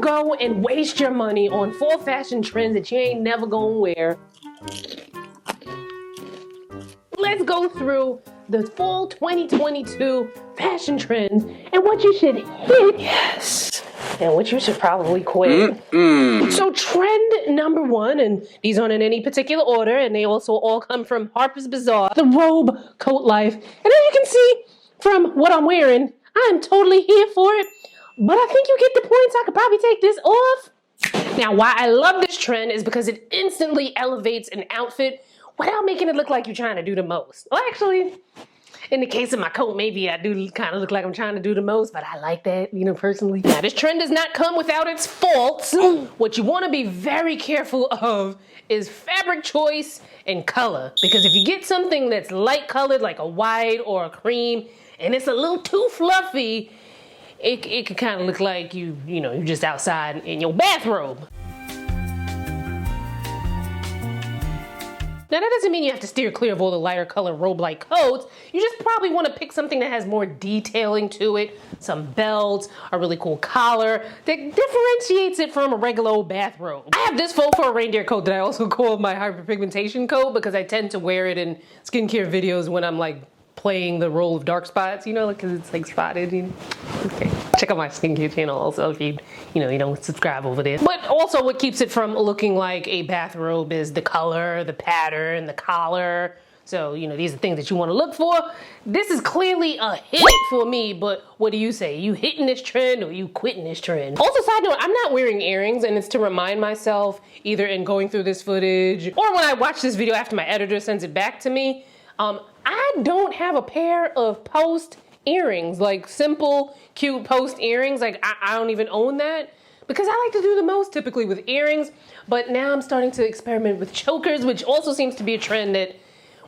go and waste your money on fall fashion trends that you ain't never gonna wear, let's go through the fall 2022 fashion trends and what you should hit. Yes. And what you should probably quit. So trend number one, and these aren't in any particular order, and they also all come from Harper's Bazaar, the Robe coat life. And as you can see from what I'm wearing, I'm totally here for it. But I think you get the point, so I could probably take this off. Now, why I love this trend is because it instantly elevates an outfit without making it look like you're trying to do the most. Well, actually, in the case of my coat, maybe I do kind of look like I'm trying to do the most, but I like that, personally. Now, this trend does not come without its faults. What you want to be very careful of is fabric choice and color. Because if you get something that's light colored, like a white or a cream, and it's a little too fluffy, it could kind of look like you're just outside in your bathrobe. Now that doesn't mean you have to steer clear of all the lighter color robe-like coats. You just probably want to pick something that has more detailing to it, some belts, a really cool collar that differentiates it from a regular old bathrobe. I have this faux fur reindeer coat that I also call my hyperpigmentation coat because I tend to wear it in skincare videos when I'm like playing the role of dark spots, because it's like spotted. Okay. Check out my skincare channel also if you don't subscribe over there. But also what keeps it from looking like a bathrobe is the color, the pattern, the collar. So, these are things that you want to look for. This is clearly a hit for me, but what do you say? You hitting this trend or you quitting this trend? Also, side note, I'm not wearing earrings, and it's to remind myself either in going through this footage or when I watch this video after my editor sends it back to me, I don't have a pair of post earrings, like simple, cute post earrings. Like I don't even own that because I like to do the most typically with earrings. But now I'm starting to experiment with chokers, which also seems to be a trend that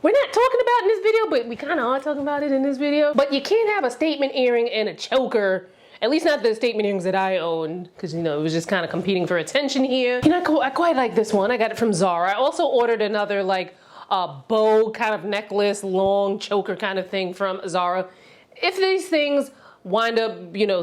we're not talking about in this video, but we kind of are talking about it in this video. But you can't have a statement earring and a choker, at least not the statement earrings that I own, because it was just kind of competing for attention here. I quite like this one. I got it from Zara. I also ordered another like bow kind of necklace, long choker kind of thing from Zara. If these things wind up,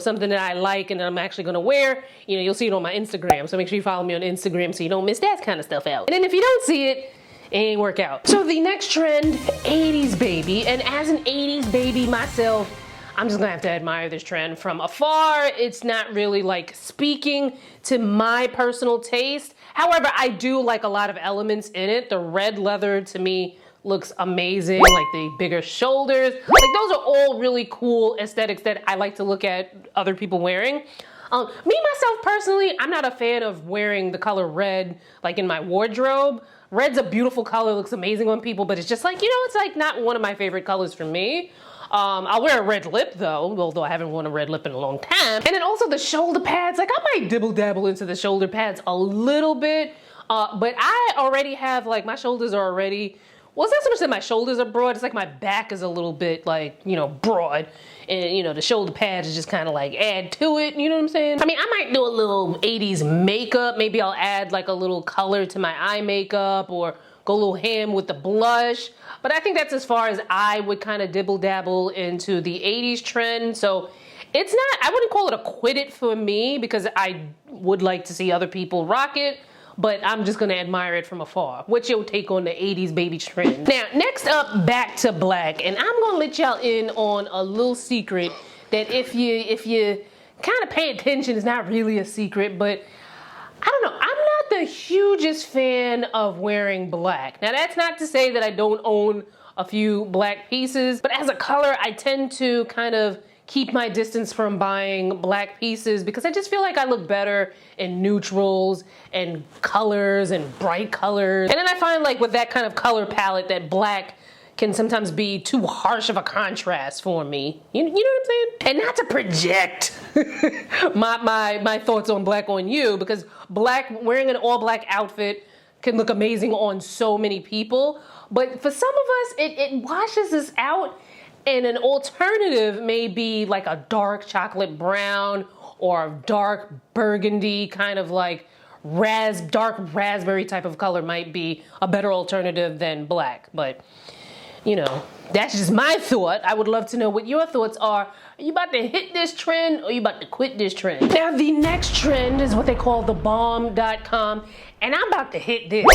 something that I like and that I'm actually gonna wear, you'll see it on my Instagram. So make sure you follow me on Instagram so you don't miss that kind of stuff out. And then if you don't see it, it ain't work out. So the next trend, 80s baby. And as an 80s baby myself, I'm just gonna have to admire this trend from afar. It's not really like speaking to my personal taste. However, I do like a lot of elements in it. The red leather to me looks amazing, like the bigger shoulders. Like those are all really cool aesthetics that I like to look at other people wearing. Me, myself personally, I'm not a fan of wearing the color red like in my wardrobe. Red's a beautiful color, looks amazing on people, but it's just like, it's like not one of my favorite colors for me. I'll wear a red lip though, although I haven't worn a red lip in a long time. And then also the shoulder pads, like I might dibble dabble into the shoulder pads a little bit, but I already have like my shoulders are already, well, it's not so much that my shoulders are broad, it's like my back is a little bit like, broad. And the shoulder pads is just kind of like add to it, you know what I'm saying? I mean, I might do a little 80s makeup. Maybe I'll add like a little color to my eye makeup or go a little ham with the blush. But I think that's as far as I would kind of dibble dabble into the 80s trend. So it's not, I wouldn't call it a quit it for me because I would like to see other people rock it. But I'm just gonna admire it from afar. What's your take on the 80s baby trend? Now, next up, back to black. And I'm gonna let y'all in on a little secret that if you kind of pay attention, it's not really a secret, but I don't know, I'm not the hugest fan of wearing black. Now, that's not to say that I don't own a few black pieces, but as a color, I tend to kind of keep my distance from buying black pieces because I just feel like I look better in neutrals and colors and bright colors. And then I find like with that kind of color palette that black can sometimes be too harsh of a contrast for me. You know what I'm saying? And not to project my thoughts on black on you, because wearing an all black outfit can look amazing on so many people. But for some of us, it washes us out. And an alternative may be like a dark chocolate brown or a dark burgundy, kind of like dark raspberry type of color might be a better alternative than black. But, that's just my thought. I would love to know what your thoughts are Are you about to hit this trend or you about to quit this trend? Now the next trend is what they call the bomb.com, and I'm about to hit this.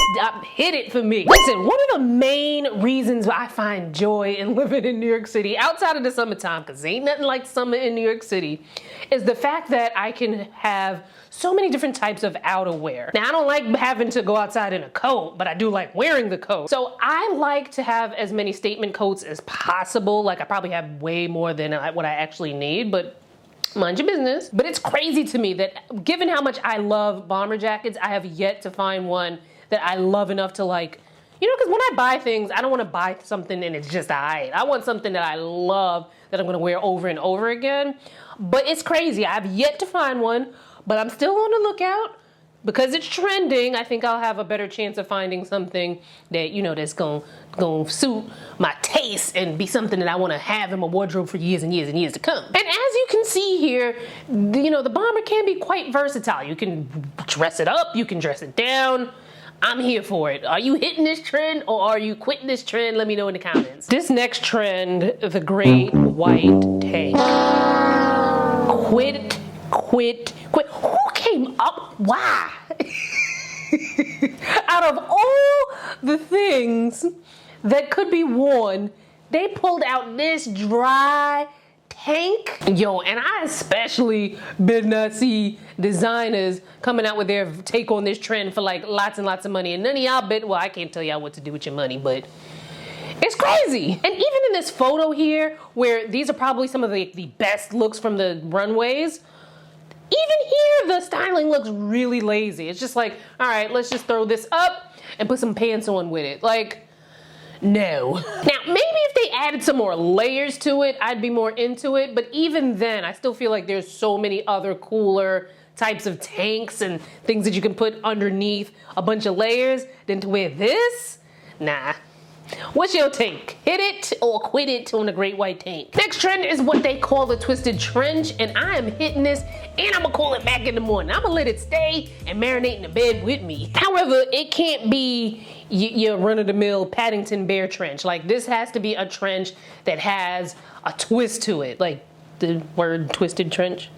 Hit it for me. Listen, one of the main reasons I find joy in living in New York City, outside of the summertime, because ain't nothing like summer in New York City, is the fact that I can have so many different types of outerwear. Now, I don't like having to go outside in a coat, but I do like wearing the coat. So I like to have as many statement coats as possible. Like, I probably have way more than what I actually need, but mind your business. But it's crazy to me that given how much I love bomber jackets, I have yet to find one that I love enough to, like, you know, because when I buy things, I don't want to buy something and it's just alright. I want something that I love that I'm going to wear over and over again. But it's crazy. I've yet to find one, but I'm still on the lookout. Because it's trending, I think I'll have a better chance of finding something that, you know, that's gonna suit my taste and be something that I want to have in my wardrobe for years and years and years to come. And as you can see here, you know, the bomber can be quite versatile. You can dress it up, you can dress it down. I'm here for it. Are you hitting this trend or are you quitting this trend? Let me know in the comments. This next trend, the great white tank. Quit. Who came up? Why? Out of all the things that could be worn, they pulled out this dry tank. Yo, and I especially did not see designers coming out with their take on this trend for like lots and lots of money. And none of y'all well, I can't tell y'all what to do with your money, but it's crazy. And even in this photo here, where these are probably some of the best looks from the runways, even here, the styling looks really lazy. It's just like, all right, let's just throw this up and put some pants on with it. Like, no. Now, maybe if they added some more layers to it, I'd be more into it. But even then, I still feel like there's so many other cooler types of tanks and things that you can put underneath a bunch of layers than to wear this. Nah. What's your take? Hit it or quit it on the great white tank. Next trend is what they call the twisted trench, and I am hitting this and I'm gonna call it back in the morning. I'm gonna let it stay and marinate in the bed with me. However, it can't be your run-of-the-mill Paddington Bear trench. Like, this has to be a trench that has a twist to it. Like the word twisted trench.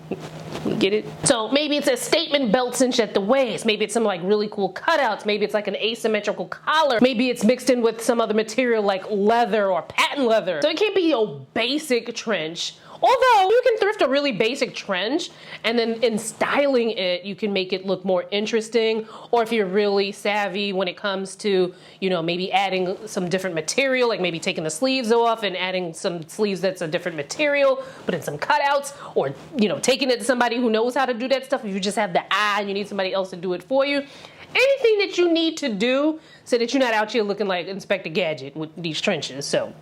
You get it? So maybe it's a statement belt cinch at the waist. Maybe it's some like really cool cutouts. Maybe it's like an asymmetrical collar. Maybe it's mixed in with some other material like leather or patent leather. So it can't be your basic trench. Although you can thrift a really basic trench and then in styling it, you can make it look more interesting. Or if you're really savvy when it comes to, you know, maybe adding some different material, like maybe taking the sleeves off and adding some sleeves that's a different material, put in some cutouts, or, you know, taking it to somebody who knows how to do that stuff. If you just have the eye and you need somebody else to do it for you. Anything that you need to do so that you're not out here looking like Inspector Gadget with these trenches. So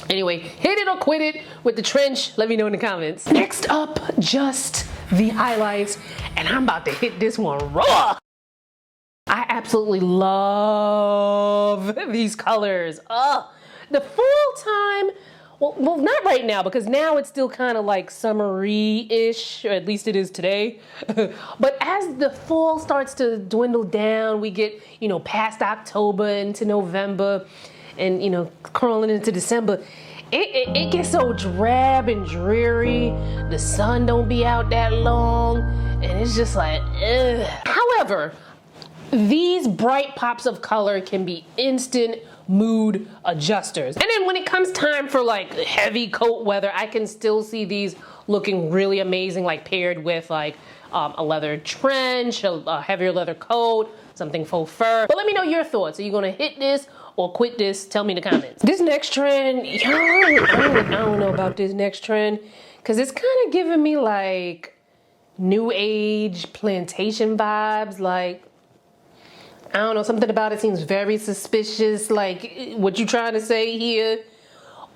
anyway, hit it or quit it with the trench. Let me know in the comments. Next up, just the highlights. And I'm about to hit this one raw. I absolutely love these colors. The fall time, well, not right now, because now it's still kind of like summery-ish, or at least it is today. But as the fall starts to dwindle down, we get, you know, past October into November, and, you know, crawling into December, it gets so drab and dreary. The sun don't be out that long, and it's just like, ugh. However, these bright pops of color can be instant mood adjusters. And then when it comes time for like heavy coat weather, I can still see these looking really amazing, like paired with like a leather trench, a heavier leather coat, something faux fur. But let me know your thoughts. Are you gonna hit this or quit this? Tell me in the comments. This next trend, I don't know about this next trend, because it's kind of giving me like new age plantation vibes. Like, I don't know, something about it seems very suspicious. Like, what you trying to say here?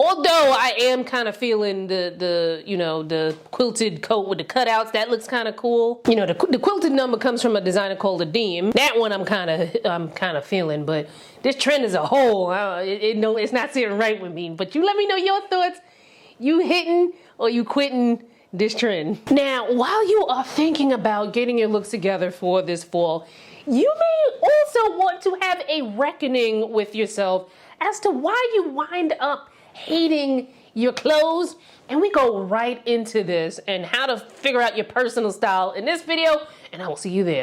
Although I am kind of feeling the quilted coat with the cutouts. That looks kind of cool. You know, the quilted number comes from a designer called Adim. That one I'm kind of feeling. But this trend as a whole, it's not sitting right with me. But you let me know your thoughts. You hitting or you quitting this trend? Now, while you are thinking about getting your looks together for this fall, you may also want to have a reckoning with yourself as to why you wind up hating your clothes, and we go right into this and how to figure out your personal style in this video, and I will see you there.